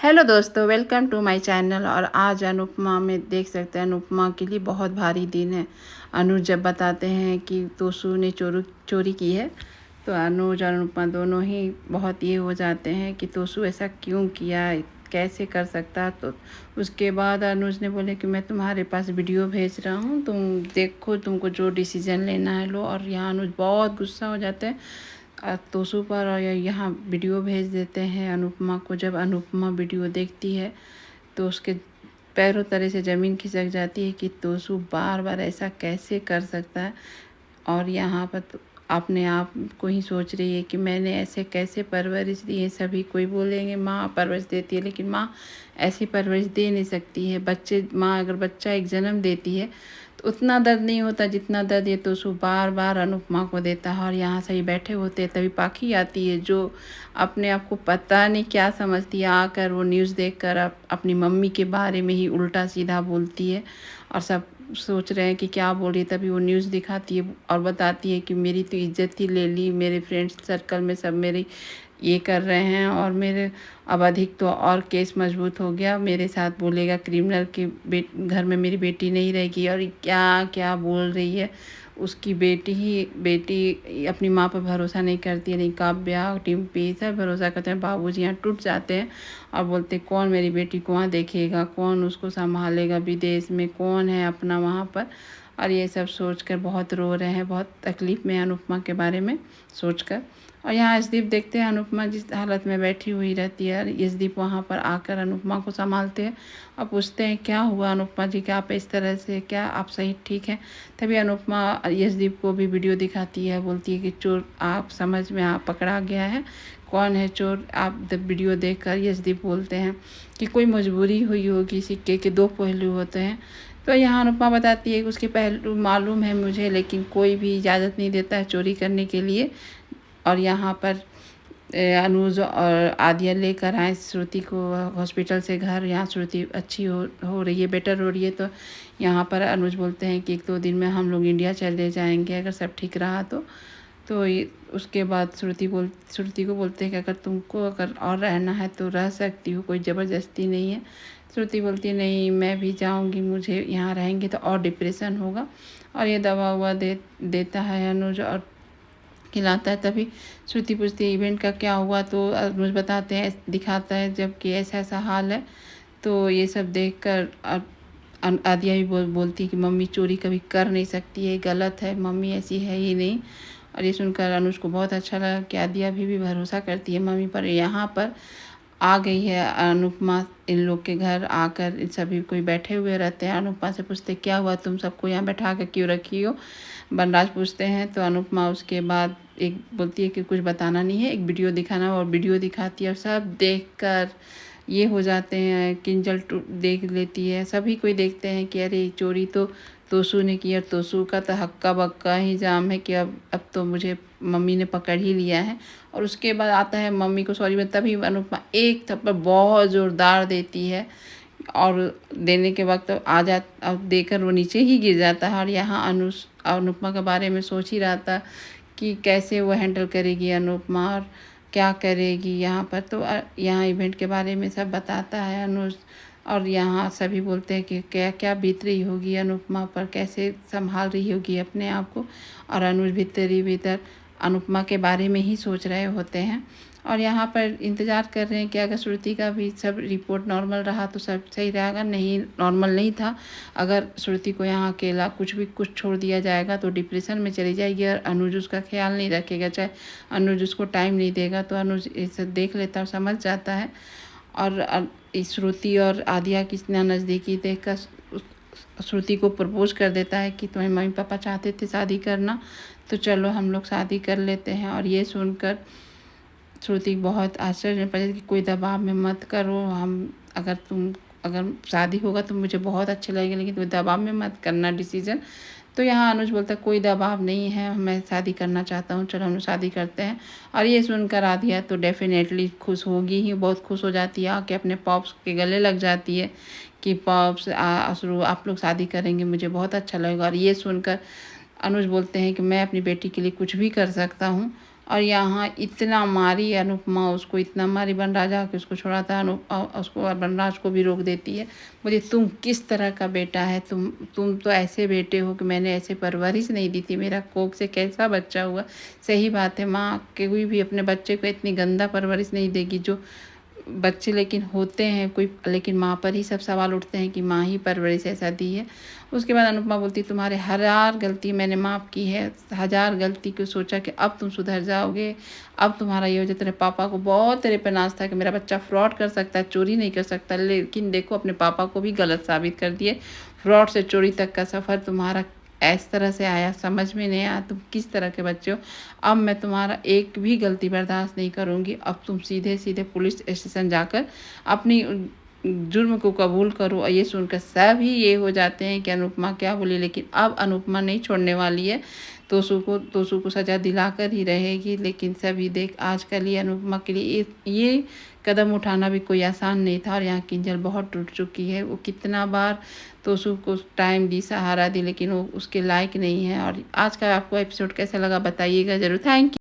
Hello दोस्तों, welcome to my channel. और आज अनुपमा में देख सकते हैं, अनुपमा के लिए बहुत भारी दिन है। अनुज जब बताते हैं कि तोसू ने चोरी की है, तो अनुज और अनुपमा दोनों ही बहुत ये हो जाते हैं कि तोसू ऐसा क्यों किया, कैसे कर सकता। तो उसके बाद अनुज ने बोले कि मैं तुम्हारे पास वीडियो भेज रहा हूँ, तुम देखो, तुमको जो डिसीजन लेना है लो। और यहाँ अनुज बहुत गुस्सा हो जाते हैं तोसू पर, और यहाँ वीडियो भेज देते हैं अनुपमा को। जब अनुपमा वीडियो देखती है तो उसके पैरों तले से ज़मीन खिसक जाती है कि तोसू बार बार ऐसा कैसे कर सकता है। और यहाँ पर तो अपने आप को ही सोच रही है कि मैंने ऐसे कैसे परवरिश दी है। सभी कोई बोलेंगे माँ परवरिश देती है, लेकिन माँ ऐसी परवरिश दे नहीं सकती है। माँ अगर बच्चा एक जन्म देती है तो उतना दर्द नहीं होता जितना दर्द ये तोसू बार बार अनुपमा को देता है। और यहाँ सही बैठे होते हैं, तभी पाखी आती है जो अपने आप को पता नहीं क्या समझती है। आकर वो न्यूज़ देखकर अपनी मम्मी के बारे में ही उल्टा सीधा बोलती है, और सब सोच रहे हैं कि क्या बोल रही है। तभी वो न्यूज़ दिखाती है और बताती है कि मेरी तो इज्जत ही ले ली, मेरे फ्रेंड्स सर्कल में सब मेरी ये कर रहे हैं, और मेरे अब अधिक तो और केस मजबूत हो गया, मेरे साथ बोलेगा क्रिमिनल के घर में मेरी बेटी नहीं रहेगी। और क्या क्या बोल रही है। उसकी बेटी अपनी माँ पर भरोसा नहीं करती है। नहीं, काव्या, टिम्पी सब भरोसा करते हैं। बाबूजी यहाँ टूट जाते हैं और बोलते कौन मेरी बेटी को वहाँ देखेगा, कौन उसको संभालेगा, विदेश में कौन है अपना वहाँ पर। और ये सब सोचकर बहुत रो रहे हैं, बहुत तकलीफ़ में अनुपमा के बारे में सोचकर। और यहाँ यशदीप देखते हैं अनुपमा जिस हालत में बैठी हुई रहती है, यशदीप वहाँ पर आकर अनुपमा को संभालते हैं और पूछते हैं क्या हुआ अनुपमा जी, क्या आप इस तरह से, क्या आप सही ठीक हैं। तभी अनुपमा यशदीप को भी वीडियो दिखाती है, बोलती है कि चोर आप समझ में आप पकड़ा गया है, कौन है चोर। आप वीडियो देखकर यशदीप बोलते हैं कि कोई मजबूरी हुई होगी, सिक्के के दो पहलू होते हैं। तो यहाँ अनुपमा बताती है कि उसके पहलू मालूम है मुझे, लेकिन कोई भी इजाज़त नहीं देता है चोरी करने के लिए। और यहाँ पर अनुज और आदिया लेकर आए श्रुति को हॉस्पिटल से घर। यहाँ श्रुति अच्छी हो रही है, बेटर हो रही है। तो यहाँ पर अनुज बोलते हैं कि 1-2 दिन में हम लोग इंडिया चले जाएंगे अगर सब ठीक रहा तो। उसके बाद श्रुति को बोलते हैं कि अगर और रहना है तो रह सकती हो, कोई ज़बरदस्ती नहीं है। श्रुति बोलती है नहीं, मैं भी जाऊंगी, मुझे यहाँ रहेंगे तो और डिप्रेशन होगा। और ये दवा हुआ देता है अनुज और खिलाता है। तभी श्रुति पूछती है इवेंट का क्या हुआ, तो अनुज बताते हैं, दिखाता है जबकि ऐसा ऐसा हाल है। तो ये सब देखकर आदिया भी बोलती है कि मम्मी चोरी कभी कर नहीं सकती है, गलत है, मम्मी ऐसी है ही नहीं। और ये सुनकर अनुज को बहुत अच्छा लगा कि आदिया भी भरोसा करती है मम्मी पर। यहाँ पर आ गई है अनुपमा इन लोग के घर। आकर इन सभी कोई बैठे हुए रहते हैं। अनुपमा से पूछते क्या हुआ, तुम सबको यहाँ बैठा कर क्यों रखी हो, बनराज पूछते हैं। तो अनुपमा उसके बाद एक बोलती है कि कुछ बताना नहीं है, एक वीडियो दिखाना, और वीडियो दिखाती है। और सब देखकर ये हो जाते हैं, किंजल देख लेती है, सभी कोई देखते हैं कि अरे चोरी तो तोसू ने की, और तोसू का तो हक्का बक्का ही जाम है कि अब तो मुझे मम्मी ने पकड़ ही लिया है। और उसके बाद आता है मम्मी को सॉरी, तभी अनुपमा एक थप्पड़ बहुत ज़ोरदार देती है, और देने के वक्त अब देकर वो नीचे ही गिर जाता है। और यहाँ अनुपमा के बारे में सोच ही रहा था कि कैसे वो हैंडल करेगी अनुपमा, और क्या करेगी यहाँ पर। तो यहाँ इवेंट के बारे में सब बताता है अनुज। और यहाँ सभी बोलते हैं कि क्या क्या बीत रही होगी अनुपमा पर, कैसे संभाल रही होगी अपने आप को। और अनुज भीतर ही भीतर अनुपमा के बारे में ही सोच रहे होते हैं। और यहाँ पर इंतज़ार कर रहे हैं कि अगर श्रुति का भी सब रिपोर्ट नॉर्मल रहा तो सब सही रहेगा, नहीं नॉर्मल नहीं था, अगर श्रुति को यहाँ अकेला कुछ छोड़ दिया जाएगा तो डिप्रेशन में चली जाएगी, और अनुज उसका ख्याल नहीं रखेगा, चाहे अनुज उसको टाइम नहीं देगा। तो अनुज इसे देख लेता और समझ जाता है। और श्रुति और आदिया की इतना नज़दीकी देखकर श्रुति को प्रपोज कर देता है कि तुम्हारे मम्मी पापा चाहते थे शादी करना, तो चलो हम लोग शादी कर लेते हैं। और ये सुनकर श्रुति बहुत आश्चर्य में पड़ी कि कोई दबाव में मत करो, अगर शादी होगा तो मुझे बहुत अच्छा लगेगा, लेकिन कोई दबाव में मत करना डिसीजन। तो यहाँ अनुज बोलता है कोई दबाव नहीं है, मैं शादी करना चाहता हूँ, चलो हम लोग शादी करते हैं। और ये सुनकर आदिया तो डेफिनेटली खुश होगी ही, बहुत खुश हो जाती है, आके अपने पॉप्स के गले लग जाती है कि पॉप्स आप लोग शादी करेंगे, मुझे बहुत अच्छा लगेगा। और ये सुनकर अनुज बोलते हैं कि मैं अपनी बेटी के लिए कुछ भी कर सकता हूँ। और यहाँ इतना मारी अनुपमा, उसको इतना मारी बनराज आके उसको छुड़ाता है, उसको बनराज को भी रोक देती है। बोले तुम किस तरह का बेटा है, तुम तो ऐसे बेटे हो कि मैंने ऐसे परवरिश नहीं दी थी, मेरा कोख से कैसा बच्चा हुआ। सही बात है, माँ कोई भी अपने बच्चे को इतनी गंदा परवरिश नहीं देगी जो बच्चे लेकिन होते हैं कोई, लेकिन माँ पर ही सब सवाल उठते हैं कि माँ ही परवरिश ऐसा दी है। उसके बाद अनुपमा बोलती तुम्हारे हजार गलती मैंने माफ़ की है, हजार गलती को सोचा कि अब तुम सुधर जाओगे, अब तुम्हारा ये हो जाए। तेरे पापा को बहुत तेरे पे नाज था कि मेरा बच्चा फ्रॉड कर सकता है, चोरी नहीं कर सकता, लेकिन देखो अपने पापा को भी गलत साबित कर दिए। फ्रॉड से चोरी तक का सफ़र तुम्हारा इस तरह से आया, समझ में नहीं आया तुम किस तरह के बच्चे हो। अब मैं तुम्हारा एक भी गलती बर्दाश्त नहीं करूँगी, अब तुम सीधे सीधे पुलिस स्टेशन जाकर अपनी जुर्म को कबूल करो। और ये सुनकर सभी ये हो जाते हैं कि अनुपमा क्या बोली, लेकिन अब अनुपमा नहीं छोड़ने वाली है, तोसू को सज़ा दिलाकर ही रहेगी। लेकिन सभी देख आजकल ये अनुपमा के लिए ये कदम उठाना भी कोई आसान नहीं था, और यहाँ किंजल बहुत टूट चुकी है। वो कितना बार तोसू को टाइम दी, सहारा दी, लेकिन वो उसके लायक नहीं है। और आज का आपको एपिसोड कैसा लगा बताइएगा ज़रूर। Thank you.